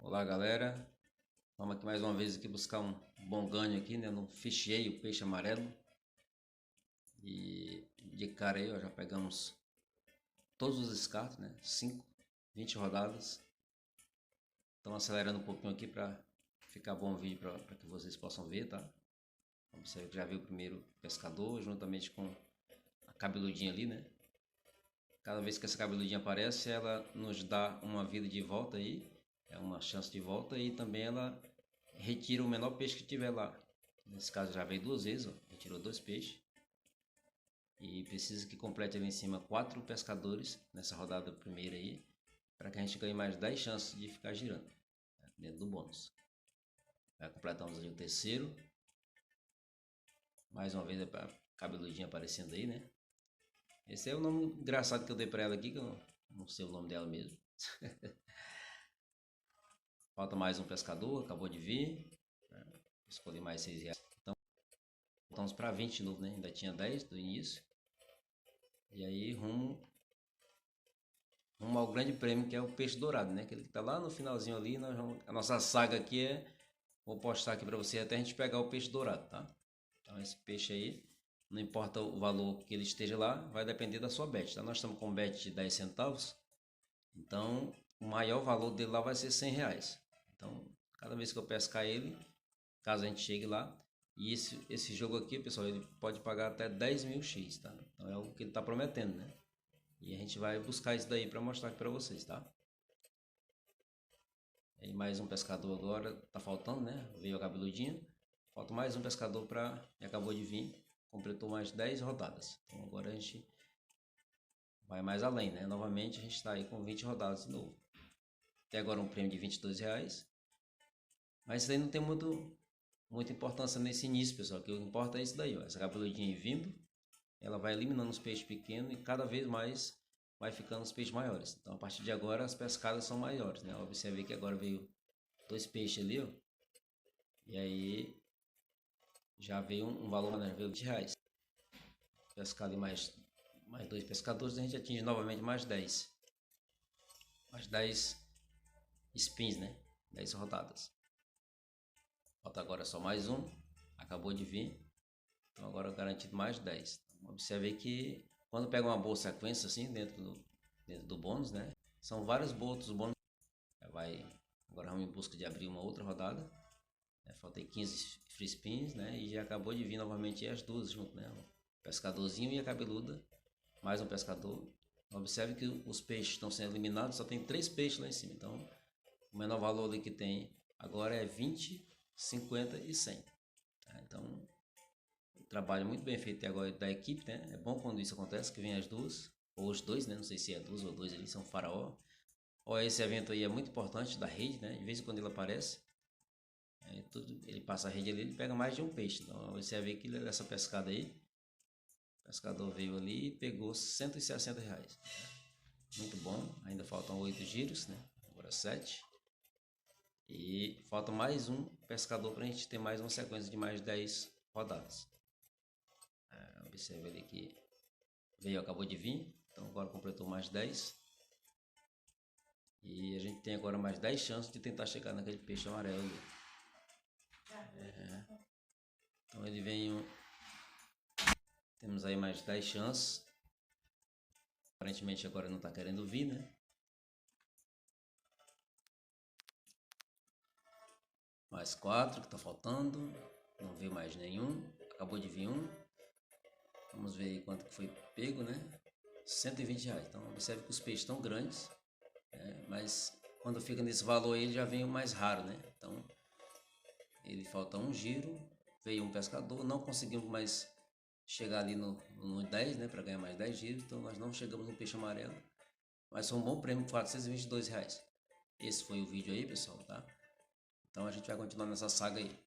Olá galera, vamos aqui mais uma vez aqui buscar um bom ganho aqui, né, no ficheio peixe amarelo. E de cara aí, ó, já pegamos todos os descartes, né, 20 rodadas. Estamos acelerando um pouquinho aqui para ficar bom o vídeo para que vocês possam ver, tá? Você já viu o primeiro pescador juntamente com a cabeludinha ali, né? Cada vez que essa cabeludinha aparece, ela nos dá uma vida de volta aí, é uma chance de volta, e também ela retira o menor peixe que tiver lá. Nesse caso já veio duas vezes, ó, retirou dois peixes. E precisa que complete ali em cima 4 pescadores nessa rodada primeira aí, para que a gente ganhe mais 10 chances de ficar girando, né, dentro do bônus. Já completamos ali o terceiro. Mais uma vez a cabeludinha aparecendo aí, né? Esse é o nome engraçado que eu dei para ela aqui, que eu não sei o nome dela mesmo. Falta mais um pescador, acabou de vir. Escolhi mais R$6. Então, voltamos para 20 de novo, né? Ainda tinha 10 do início. E aí, rumo ao grande prêmio, que é o peixe dourado, né? Aquele que tá lá no finalzinho ali. A nossa saga aqui é... Vou postar aqui para você até a gente pegar o peixe dourado, tá? Então, esse peixe aí, não importa o valor que ele esteja lá, vai depender da sua bet, tá? Nós estamos com bet de 10 centavos. Então, o maior valor dele lá vai ser R$100. Então, cada vez que eu pescar ele, caso a gente chegue lá, e esse jogo aqui, pessoal, ele pode pagar até 10.000 X, tá? Então é o que ele está prometendo, né? E a gente vai buscar isso daí para mostrar aqui para vocês, tá? E mais um pescador agora, tá faltando, né? Veio a cabeludinha. Falta mais um pescador para... Acabou de vir, completou mais 10 rodadas. Então agora a gente vai mais além, né? Novamente a gente está aí com 20 rodadas de novo. Até agora um prêmio de R$22. Mas isso aí não tem muita importância nesse início, pessoal. O que importa é isso daí, ó. Essa cabeludinha vindo, ela vai eliminando os peixes pequenos e cada vez mais vai ficando os peixes maiores. Então a partir de agora as pescadas são maiores, né? Observe que agora veio dois peixes ali, ó. E aí já veio um valor, né? Veio R$20. Pescar ali mais dois pescadores, a gente atinge novamente mais 10. Mais 10 spins, né? 10 rodadas. Falta agora só mais um. Acabou de vir. Então agora garantido mais 10. Então, observe que quando pega uma boa sequência assim dentro do bônus, né? São vários outros bônus. Agora vamos em busca de abrir uma outra rodada. Faltei 15 free spins, né? E já acabou de vir novamente as duas junto, né? O pescadorzinho e a cabeluda. Mais um pescador. Observe que os peixes estão sendo eliminados. Só tem 3 peixes lá em cima. Então o menor valor ali que tem agora é 20, 50 e 100. Tá? Então trabalho muito bem feito agora da equipe, né? É bom quando isso acontece, que vem as duas, ou os dois, né? Não sei se é duas ou dois ali, são faraó. Ó, esse evento aí é muito importante da rede, né? De vez em quando ele aparece, ele passa a rede ali, ele pega mais de um peixe. Então você vai ver que essa pescada aí, o pescador veio ali e pegou R$160. Muito bom, ainda faltam 8 giros, né? Agora 7. E falta mais um pescador para a gente ter mais uma sequência de mais 10 rodadas. Observe ali que veio, acabou de vir, então agora completou mais 10. E a gente tem agora mais 10 chances de tentar chegar naquele peixe amarelo ali. Então ele vem... Temos aí mais 10 chances. Aparentemente agora não está querendo vir, né? Mais 4 que está faltando. Não veio mais nenhum. Acabou de vir um. Vamos ver aí quanto que foi pego, né? R$120. Então observe que os peixes estão grandes, né? Mas quando fica nesse valor ele já vem o mais raro, né? Então ele falta um giro, veio um pescador, não conseguimos mais chegar ali no 10, né? Para ganhar mais 10 giros, então nós não chegamos no peixe amarelo. Mas foi um bom prêmio, R$422. Esse foi o vídeo aí, pessoal, tá? Então a gente vai continuar nessa saga aí.